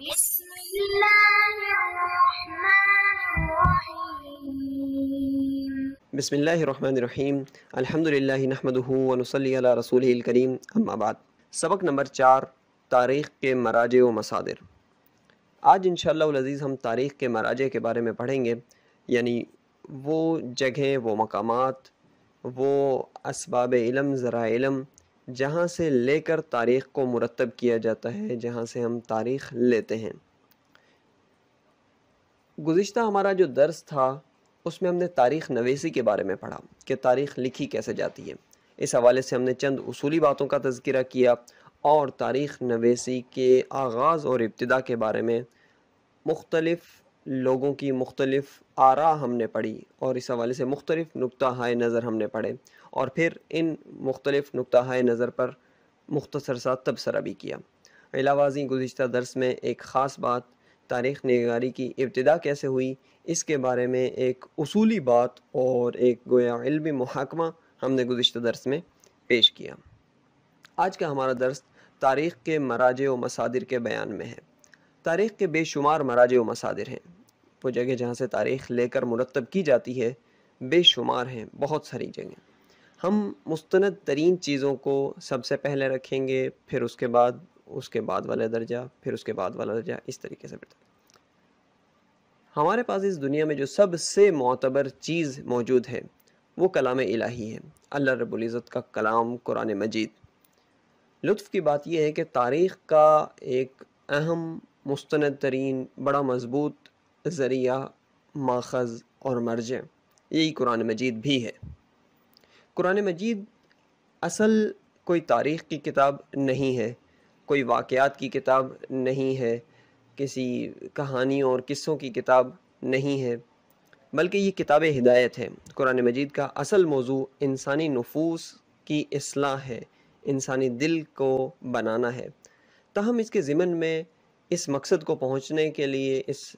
بسم اللہ الرحمن الرحیم بسم اللہ الرحمن الرحیم الحمدللہ نحمدہ ونصلی علی رسولہ الکریم اما بعد۔ سبق نمبر 4، تاریخ کے مراجع و مصادر۔ آج انشاءاللہ العزیز ہم تاریخ کے مراجع کے بارے میں پڑھیں گے، یعنی وہ جگہیں، وہ مقامات، وہ اسباب علم، ذرائع علم جہاں سے لے کر تاریخ کو مرتب کیا جاتا ہے، جہاں سے ہم تاریخ لیتے ہیں۔ گزشتہ ہمارا جو درس تھا اس میں ہم نے تاریخ نویسی کے بارے میں پڑھا کہ تاریخ لکھی کیسے جاتی ہے۔ اس حوالے سے ہم نے چند اصولی باتوں کا تذکرہ کیا اور تاریخ نویسی کے آغاز اور ابتدا کے بارے میں مختلف لوگوں کی مختلف آراء ہم نے پڑھی اور اس حوالے سے مختلف نقطہ ہائے نظر ہم نے پڑھے، اور پھر ان مختلف نقطہ ہائے نظر پر مختصر سا تبصرہ بھی کیا۔ علاوہ ازیں گزشتہ درس میں ایک خاص بات، تاریخ نگاری کی ابتدا کیسے ہوئی، اس کے بارے میں ایک اصولی بات اور ایک گویا علمی محاکمہ ہم نے گزشتہ درس میں پیش کیا۔ آج کا ہمارا درس تاریخ کے مراجع و مصادر کے بیان میں ہے۔ تاریخ کے بے شمار مراجع و مصادر ہیں، وہ جگہ جہاں سے تاریخ لے کر مرتب کی جاتی ہے بے شمار ہیں، بہت ساری جگہیں۔ ہم مستند ترین چیزوں کو سب سے پہلے رکھیں گے، پھر اس کے بعد والا درجہ، پھر اس کے بعد والا درجہ، اس طریقے سے بڑھتا ہے۔ ہمارے پاس اس دنیا میں جو سب سے معتبر چیز موجود ہے وہ کلام الہی ہے، اللہ رب العزت کا کلام قرآن مجید۔ لطف کی بات یہ ہے کہ تاریخ کا ایک اہم مستند ترین بڑا مضبوط ذریعہ، ماخذ اور مرجع یہی قرآن مجید بھی ہے۔ قرآن مجید اصل کوئی تاریخ کی کتاب نہیں ہے، کوئی واقعات کی کتاب نہیں ہے، کسی کہانیوں اور قصوں کی کتاب نہیں ہے، بلکہ یہ کتاب ہدایت ہے۔ قرآن مجید کا اصل موضوع انسانی نفوس کی اصلاح ہے، انسانی دل کو بنانا ہے۔ تاہم اس کے ضمن میں اس مقصد کو پہنچنے کے لیے، اس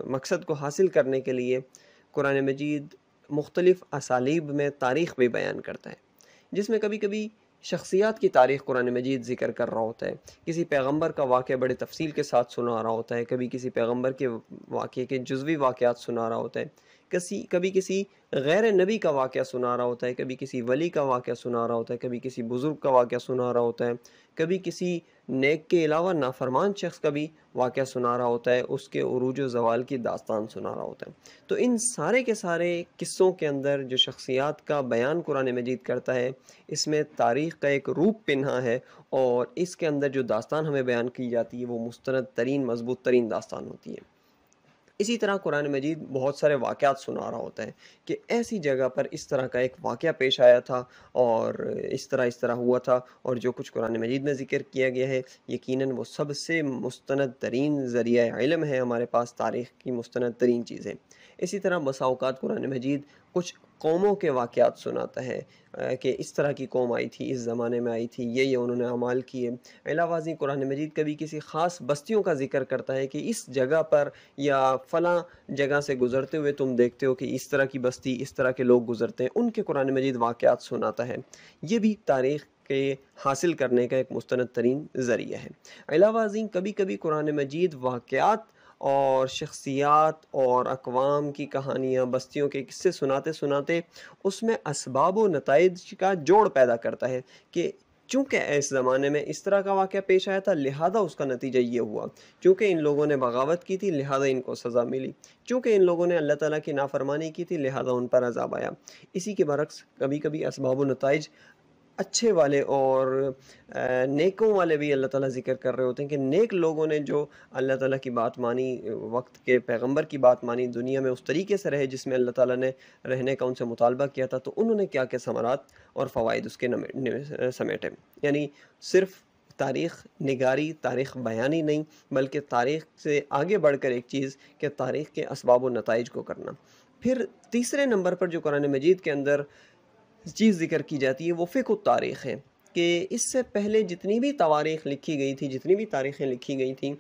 مقصد کو حاصل کرنے کے لیے قرآن مجید مختلف اسالیب میں تاریخ بھی بیان کرتا ہے، جس میں کبھی کبھی شخصیات کی تاریخ قرآن مجید ذکر کر رہا ہوتا ہے، کسی پیغمبر کا واقعہ بڑے تفصیل کے ساتھ سنا رہا ہوتا ہے، کبھی کسی پیغمبر کے واقعے کے جزوی واقعات سنا رہا ہوتا ہے، کبھی کسی غیر نبی کا واقعہ سنا رہا ہوتا ہے، کبھی کسی ولی کا واقعہ سنا رہا ہوتا ہے، کبھی کسی بزرگ کا واقعہ سنا رہا ہوتا ہے، کبھی کسی نیک کے علاوہ نافرمان شخص کا بھی واقعہ سنا رہا ہوتا ہے، اس کے عروج و زوال کی داستان سنا رہا ہوتا ہے۔ تو ان سارے کے سارے قصوں کے اندر جو شخصیات کا بیان قرآن مجید کرتا ہے، اس میں تاریخ کا ایک روپ پنہا ہے، اور اس کے اندر جو داستان ہمیں بیان کی جاتی ہے وہ مستند ترین، مضبوط ترین داستان ہوتی ہے۔ اسی طرح قرآن مجید بہت سارے واقعات سنا رہا ہوتا ہے کہ ایسی جگہ پر اس طرح کا ایک واقعہ پیش آیا تھا اور اس طرح ہوا تھا، اور جو کچھ قرآن مجید میں ذکر کیا گیا ہے یقیناً وہ سب سے مستند ترین ذریعہ علم ہے ہمارے پاس، تاریخ کی مستند ترین چیزیں۔ اسی طرح بسا اوقات قرآن مجید کچھ قوموں کے واقعات سناتا ہے کہ اس طرح کی قوم آئی تھی، اس زمانے میں آئی تھی، یہ انہوں نے اعمال کیے۔ علاوہ ازیں قرآن مجید کبھی کسی خاص بستیوں کا ذکر کرتا ہے کہ اس جگہ پر یا فلاں جگہ سے گزرتے ہوئے تم دیکھتے ہو کہ اس طرح کی بستی، اس طرح کے لوگ گزرتے ہیں، ان کے قرآن مجید واقعات سناتا ہے۔ یہ بھی تاریخ کے حاصل کرنے کا ایک مستند ترین ذریعہ ہے۔ علاوہ ازیں کبھی کبھی قرآن مجید واقعات اور شخصیات اور اقوام کی کہانیاں، بستیوں کے قصے سناتے سناتے اس میں اسباب و نتائج کا جوڑ پیدا کرتا ہے کہ چونکہ اس زمانے میں اس طرح کا واقعہ پیش آیا تھا لہذا اس کا نتیجہ یہ ہوا، چونکہ ان لوگوں نے بغاوت کی تھی لہذا ان کو سزا ملی، چونکہ ان لوگوں نے اللہ تعالیٰ کی نافرمانی کی تھی لہذا ان پر عذاب آیا۔ اسی کے برعکس کبھی کبھی اسباب و نتائج اچھے والے اور نیکوں والے بھی اللہ تعالیٰ ذکر کر رہے ہوتے ہیں کہ نیک لوگوں نے جو اللہ تعالیٰ کی بات مانی، وقت کے پیغمبر کی بات مانی، دنیا میں اس طریقے سے رہے جس میں اللہ تعالیٰ نے رہنے کا ان سے مطالبہ کیا تھا، تو انہوں نے کیا کیا ثمرات اور فوائد اس کے سمیٹے۔ یعنی صرف تاریخ نگاری، تاریخ بیانی نہیں، بلکہ تاریخ سے آگے بڑھ کر ایک چیز کہ تاریخ کے اسباب و نتائج کو کرنا۔ پھر تیسرے نمبر پر جو قرآن مجید کے اندر چیز ذکر کی جاتی ہے وہ فقہ التاریخ ہے، کہ اس سے پہلے جتنی بھی تواریخ لکھی گئی تھی، جتنی بھی تاریخیں لکھی گئی تھیں،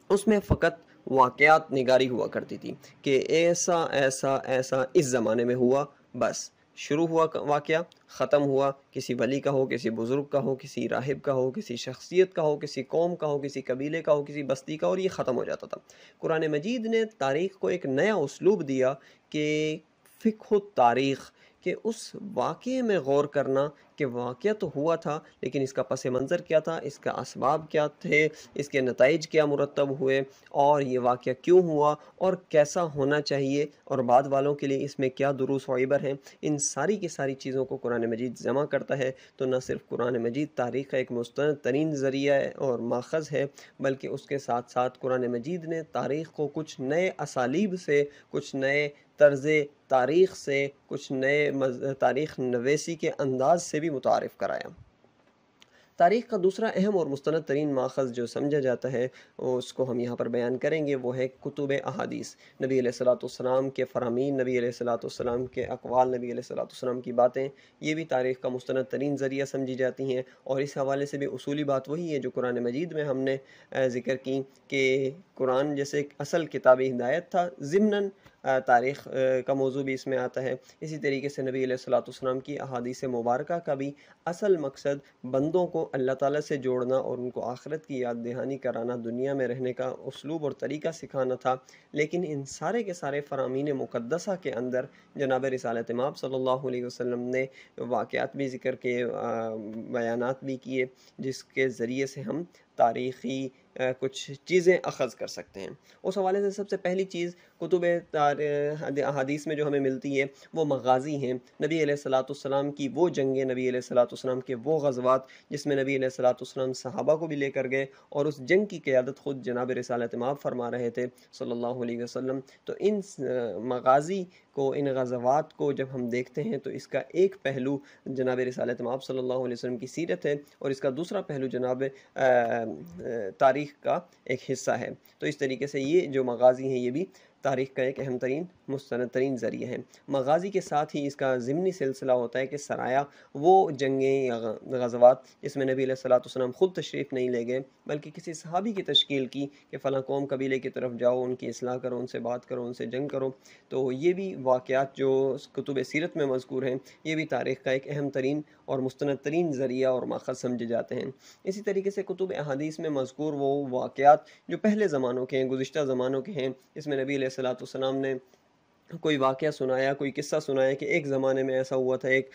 اس میں فقط واقعات نگاری ہوا کرتی تھی کہ ایسا ایسا ایسا اس زمانے میں ہوا، بس شروع ہوا واقعہ، ختم ہوا، کسی ولی کا ہو، کسی بزرگ کا ہو، کسی راہب کا ہو، کسی شخصیت کا ہو، کسی قوم کا ہو، کسی قبیلے کا ہو، کسی بستی کا ہو، اور یہ ختم ہو جاتا تھا۔ قرآن مجید نے تاریخ کو ایک نیا اسلوب دیا کہ فقہ تاریخ، کہ اس واقعے میں غور کرنا کہ واقعہ تو ہوا تھا لیکن اس کا پس منظر کیا تھا، اس کا اسباب کیا تھے، اس کے نتائج کیا مرتب ہوئے، اور یہ واقعہ کیوں ہوا اور کیسا ہونا چاہیے، اور بعد والوں کے لیے اس میں کیا دروس و عبر ہیں۔ ان ساری کی ساری چیزوں کو قرآن مجید جمع کرتا ہے۔ تو نہ صرف قرآن مجید تاریخ کا ایک مستند ترین ذریعہ اور ماخذ ہے، بلکہ اس کے ساتھ ساتھ قرآن مجید نے تاریخ کو کچھ نئے اسالیب سے، کچھ نئے طرز تاریخ سے، کچھ نئے تاریخ نویسی کے انداز سے بھی متعارف کرایا۔ تاریخ کا دوسرا اہم اور مستند ترین ماخذ جو سمجھا جاتا ہے، اس کو ہم یہاں پر بیان کریں گے، وہ ہے کتب احادیث، نبی علیہ الصلوۃ والسلام کے فرامین، نبی علیہ الصلوۃ والسلام کے اقوال، نبی علیہ الصلوۃ والسلام کی باتیں، یہ بھی تاریخ کا مستند ترین ذریعہ سمجھی جاتی ہیں۔ اور اس حوالے سے بھی اصولی بات وہی ہے جو قرآن مجید میں ہم نے ذکر کی کہ قرآن جیسے ایک اصل کتاب ہدایت تھا، ضمناً تاریخ کا موضوع بھی اس میں آتا ہے۔ اسی طریقے سے نبی علیہ الصلوۃ والسلام کی احادیث مبارکہ کا بھی اصل مقصد بندوں کو اللہ تعالیٰ سے جوڑنا اور ان کو آخرت کی یاد دہانی کرانا، دنیا میں رہنے کا اسلوب اور طریقہ سکھانا تھا۔ لیکن ان سارے کے سارے فرامین مقدسہ کے اندر جناب رسالت مآب صلی اللہ علیہ وسلم نے واقعات بھی ذکر کیے، بیانات بھی کیے، جس کے ذریعے سے ہم تاریخی کچھ چیزیں اخذ کر سکتے ہیں۔ اس حوالے سے سب سے پہلی چیز کتب احادیث میں جو ہمیں ملتی ہے وہ مغازی ہیں، نبی علیہ الصلوۃ والسلام کی وہ جنگیں، نبی علیہ الصلوۃ والسلام کے وہ غزوات جس میں نبی علیہ الصلوۃ والسلام صحابہ کو بھی لے کر گئے، اور اس جنگ کی قیادت خود جناب رسالت مآب فرما رہے تھے صلی اللہ علیہ وسلم۔ تو ان مغازی کو، ان غزوات کو جب ہم دیکھتے ہیں تو اس کا ایک پہلو جناب رسالت مآب صلی اللہ علیہ وسلم کی سیرت ہے، اور اس کا دوسرا پہلو جناب تاریخ کا ایک حصہ ہے۔ تو اس طریقے سے یہ جو مغازی ہیں یہ بھی تاریخ کا ایک اہم ترین مستند ترین ذریعہ ہے۔ مغازی کے ساتھ ہی اس کا ضمنی سلسلہ ہوتا ہے کہ سرایا، وہ جنگیں یا غزوات جس میں نبی علیہ الصلوۃ والسلام خود تشریف نہیں لے گئے بلکہ کسی صحابی کی تشکیل کی کہ فلاں قوم قبیلے کی طرف جاؤ، ان کی اصلاح کرو، ان سے بات کرو، ان سے جنگ کرو۔ تو یہ بھی واقعات جو کتب سیرت میں مذکور ہیں، یہ بھی تاریخ کا ایک اہم ترین اور مستند ترین ذریعہ اور ماخذ سمجھے جاتے ہیں۔ اسی طریقے سے کتب احادیث میں مذکور وہ واقعات جو پہلے زمانوں کے ہیں، گزشتہ زمانوں کے ہیں، اس میں نبی علیہ الصلوۃ والسلام نے کوئی واقعہ سنایا، کوئی قصہ سنایا کہ ایک زمانے میں ایسا ہوا تھا، ایک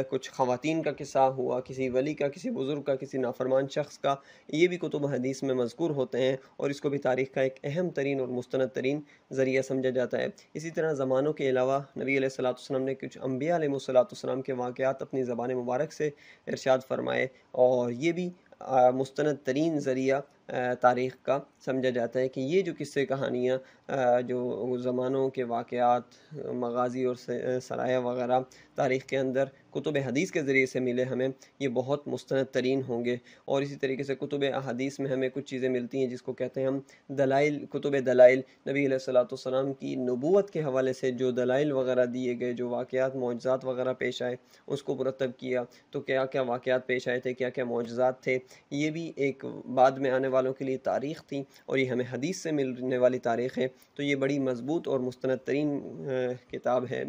کچھ خواتین کا قصہ ہوا، کسی ولی کا، کسی بزرگ کا، کسی نافرمان شخص کا، یہ بھی کتب حدیث میں مذکور ہوتے ہیں، اور اس کو بھی تاریخ کا ایک اہم ترین اور مستند ترین ذریعہ سمجھا جاتا ہے۔ اسی طرح زمانوں کے علاوہ نبی علیہ الصلوۃ والسلام نے کچھ انبیاء علیہ الصلوۃ والسلام کے واقعات اپنی زبان مبارک سے ارشاد فرمائے، اور یہ بھی مستند ترین ذریعہ تاریخ کا سمجھا جاتا ہے کہ یہ جو قصے کہانیاں، جو زمانوں کے واقعات، مغازی اور سرایہ وغیرہ تاریخ کے اندر کتب حدیث کے ذریعے سے ملے ہمیں، یہ بہت مستند ترین ہوں گے۔ اور اسی طریقے سے کتب احادیث میں ہمیں کچھ چیزیں ملتی ہیں جس کو کہتے ہیں ہم دلائل، کتب دلائل، نبی علیہ الصلوۃ والسلام کی نبوت کے حوالے سے جو دلائل وغیرہ دیے گئے، جو واقعات معجزات وغیرہ پیش آئے، اس کو مرتب کیا، تو کیا کیا واقعات پیش آئے تھے، کیا کیا معجزات تھے، یہ بھی ایک بعد میں آنے والوں کے لیے تاریخ تھی، اور یہ ہمیں حدیث سے ملنے والی تاریخ ہے۔ تو یہ بڑی مضبوط اور مستند ترین کتاب ہے،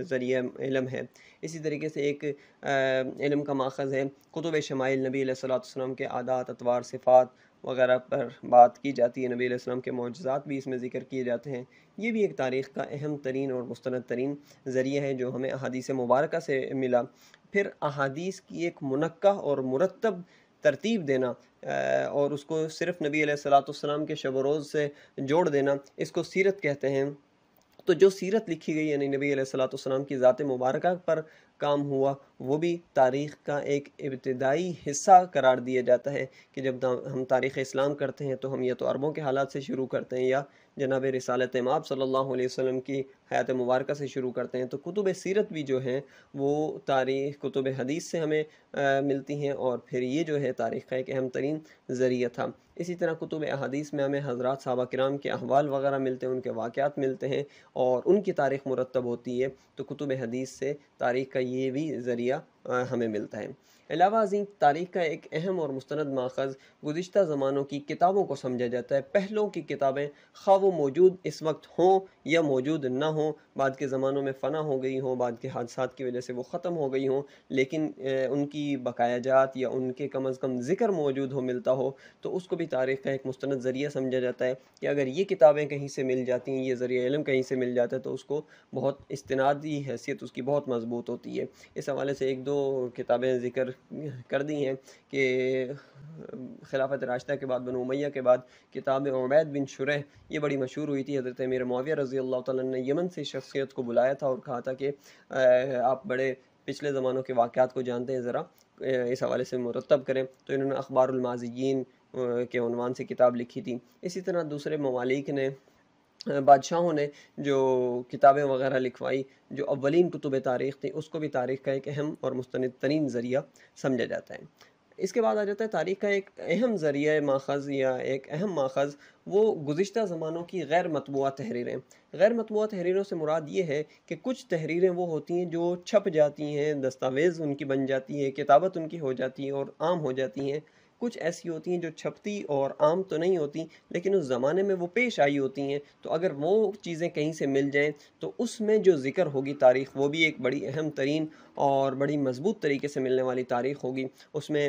ذریعہ علم ہے۔ اسی طریقے سے ایک علم کا ماخذ ہے کتب شمائل، نبی علیہ الصلوۃ والسلام کے عادات، اطوار، صفات وغیرہ پر بات کی جاتی ہے، نبی علیہ السلام کے معجزات بھی اس میں ذکر کیے جاتے ہیں۔ یہ بھی ایک تاریخ کا اہم ترین اور مستند ترین ذریعہ ہے جو ہمیں احادیث مبارکہ سے ملا۔ پھر احادیث کی ایک منقح اور مرتب ترتیب دینا، اور اس کو صرف نبی علیہ الصلوۃ والسلام کے شب و روز سے جوڑ دینا، اس کو سیرت کہتے ہیں۔ تو جو سیرت لکھی گئی یعنی نبی علیہ الصلوۃ والسلام کی ذات مبارکہ پر کام ہوا، وہ بھی تاریخ کا ایک ابتدائی حصہ قرار دیا جاتا ہے کہ جب ہم تاریخ اسلام کرتے ہیں تو ہم یا تو عربوں کے حالات سے شروع کرتے ہیں یا جناب رسالت مآب صلی اللہ علیہ وسلم کی حیات مبارکہ سے شروع کرتے ہیں۔ تو کتب سیرت بھی جو ہیں وہ تاریخ کتب حدیث سے ہمیں ملتی ہیں، اور پھر یہ جو ہے تاریخ کا ایک اہم ترین ذریعہ تھا۔ اسی طرح کتب احادیث میں ہمیں حضرات صحابہ کرام کے احوال وغیرہ ملتے ہیں، ان کے واقعات ملتے ہیں، اور ان کی تاریخ مرتب ہوتی ہے۔ تو کتب حدیث سے تاریخ کا یہ بھی ذریعہ ہمیں ملتا ہے۔ علاوہ ازیں تاریخ کا ایک اہم اور مستند ماخذ گزشتہ زمانوں کی کتابوں کو سمجھا جاتا ہے۔ پہلوں کی کتابیں خواہ وہ موجود اس وقت ہوں یا موجود نہ ہوں، بعد کے زمانوں میں فنا ہو گئی ہوں، بعد کے حادثات کی وجہ سے وہ ختم ہو گئی ہوں، لیکن ان کی بقایا جات یا ان کے کم از کم ذکر موجود ہو، ملتا ہو، تو اس کو بھی تاریخ کا ایک مستند ذریعہ سمجھا جاتا ہے کہ اگر یہ کتابیں کہیں سے مل جاتی ہیں، یہ ذریعہ علم کہیں سے مل جاتا ہے تو اس کو بہت استنادی حیثیت اس کی بہت مضبوط ہوتی ہے۔ اس حوالے سے ایک دو کتابیں ذکر کر دی ہیں کہ خلافت راشدہ کے بعد، بنو امیہ کے بعد، کتاب عبید بن شریح یہ بڑی مشہور ہوئی تھی۔ حضرت امیر معاویہ رضی اللہ تعالیٰ عنہ نے یمن سے شخصیت کو بلایا تھا اور کہا تھا کہ آپ بڑے پچھلے زمانوں کے واقعات کو جانتے ہیں، ذرا اس حوالے سے مرتب کریں، تو انہوں نے اخبار الماضیین کے عنوان سے کتاب لکھی تھی۔ اسی طرح دوسرے ممالک نے، بادشاہوں نے جو کتابیں وغیرہ لکھوائی، جو اولین کتب تاریخ تھی، اس کو بھی تاریخ کا ایک اہم اور مستند ترین ذریعہ سمجھا جاتا ہے۔ اس کے بعد آ جاتا ہے تاریخ کا ایک اہم ذریعہ ماخذ یا ایک اہم ماخذ، وہ گزشتہ زمانوں کی غیر مطبوعہ تحریریں۔ غیر مطبوعہ تحریروں سے مراد یہ ہے کہ کچھ تحریریں وہ ہوتی ہیں جو چھپ جاتی ہیں، دستاویز ان کی بن جاتی ہے، کتابت ان کی ہو جاتی ہے اور عام ہو جاتی ہیں۔ کچھ ایسی ہوتی ہیں جو چھپتی اور عام تو نہیں ہوتی، لیکن اس زمانے میں وہ پیش آئی ہوتی ہیں، تو اگر وہ چیزیں کہیں سے مل جائیں تو اس میں جو ذکر ہوگی تاریخ، وہ بھی ایک بڑی اہم ترین اور بڑی مضبوط طریقے سے ملنے والی تاریخ ہوگی۔ اس میں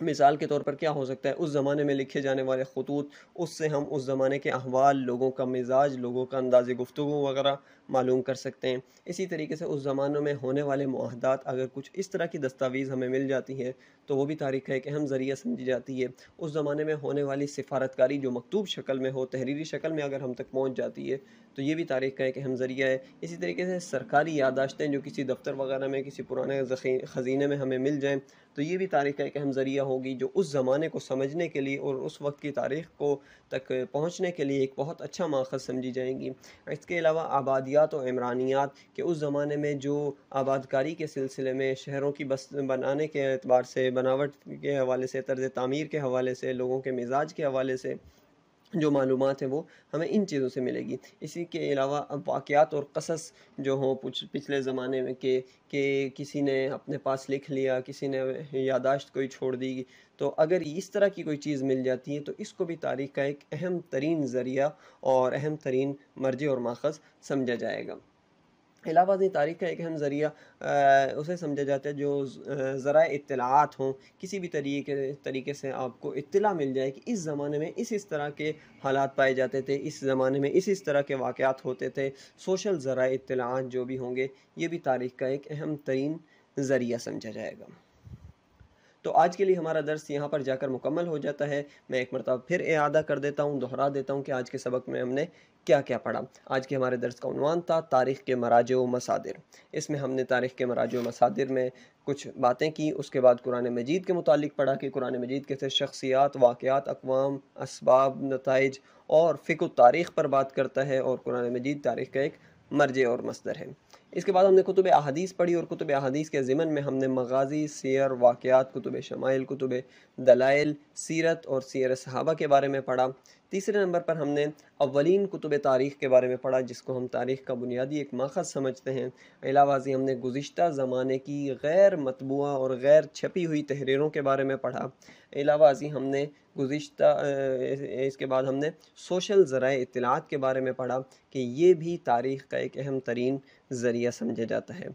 مثال کے طور پر کیا ہو سکتا ہے، اس زمانے میں لکھے جانے والے خطوط، اس سے ہم اس زمانے کے احوال، لوگوں کا مزاج، لوگوں کا انداز گفتگو وغیرہ معلوم کر سکتے ہیں۔ اسی طریقے سے اس زمانوں میں ہونے والے معاہدات، اگر کچھ اس طرح کی دستاویز ہمیں مل جاتی ہے تو وہ بھی تاریخ کا ایک اہم ذریعہ سمجھی جاتی ہے۔ اس زمانے میں ہونے والی سفارتکاری جو مکتوب شکل میں ہو، تحریری شکل میں اگر ہم تک پہنچ جاتی ہے تو یہ بھی تاریخ کا ایک اہم ذریعہ ہے۔ اسی طریقے سے سرکاری یادداشتیں جو کسی دفتر وغیرہ میں، کسی پرانے خزینے میں ہمیں مل جائیں تو یہ بھی تاریخ کا ایک اہم ذریعہ ہوگی، جو اس زمانے کو سمجھنے کے لیے اور اس وقت کی تاریخ کو تک پہنچنے کے لیے ایک بہت اچھا ماخذ سمجھی جائیں گی۔ اس کے علاوہ آبادیات و عمرانیات، کہ اس زمانے میں جو آبادکاری کے سلسلے میں، شہروں کی بنانے کے اعتبار سے، بناوٹ کے حوالے سے، طرز تعمیر کے حوالے سے، لوگوں کے مزاج کے حوالے سے جو معلومات ہیں وہ ہمیں ان چیزوں سے ملے گی۔ اسی کے علاوہ واقعات اور قصص جو ہوں پچھلے زمانے میں کہ کسی نے اپنے پاس لکھ لیا، کسی نے یادداشت کوئی چھوڑ دی، تو اگر اس طرح کی کوئی چیز مل جاتی ہے تو اس کو بھی تاریخ کا ایک اہم ترین ذریعہ اور اہم ترین مرجع اور ماخذ سمجھا جائے گا۔ علاوہ ازیں تاریخ کا ایک اہم ذریعہ اسے سمجھا جاتا ہے جو ذرائع اطلاعات ہوں، کسی بھی طریقے سے آپ کو اطلاع مل جائے کہ اس زمانے میں اس طرح کے حالات پائے جاتے تھے، اس زمانے میں اس طرح کے واقعات ہوتے تھے۔ سوشل ذرائع اطلاعات جو بھی ہوں گے، یہ بھی تاریخ کا ایک اہم ترین ذریعہ سمجھا جائے گا۔ تو آج کے لیے ہمارا درس یہاں پر جا کر مکمل ہو جاتا ہے۔ میں ایک مرتبہ پھر اعادہ کر دیتا ہوں، دہرا دیتا ہوں کہ آج کے سبق میں ہم نے کیا کیا پڑھا۔ آج کے ہمارے درس کا عنوان تھا تاریخ کے مراجع و مصادر۔ اس میں ہم نے تاریخ کے مراجع و مصادر میں کچھ باتیں کی، اس کے بعد قرآن مجید کے متعلق پڑھا کہ قرآن مجید کیسے شخصیات، واقعات، اقوام، اسباب، نتائج اور فقہ و تاریخ پر بات کرتا ہے، اور قرآن مجید تاریخ کا ایک مرجع اور مصدر ہے۔ اس کے بعد ہم نے کتب احادیث پڑھی، اور کتب احادیث کے ضمن میں ہم نے مغازی، سیر، واقعات، کتب شمائل، کتب دلائل، سیرت اور سیر صحابہ کے بارے میں پڑھا۔ تیسرے نمبر پر ہم نے اولین کتب تاریخ کے بارے میں پڑھا، جس کو ہم تاریخ کا بنیادی ایک ماخذ سمجھتے ہیں۔ علاوہ ازیں ہم نے گزشتہ زمانے کی غیر مطبوعہ اور غیر چھپی ہوئی تحریروں کے بارے میں پڑھا۔ علاوہ ازیں ہم نے اس کے بعد ہم نے سوشل ذرائع اطلاعات کے بارے میں پڑھا کہ یہ بھی تاریخ کا ایک اہم ترین ذریعہ سمجھا جاتا ہے۔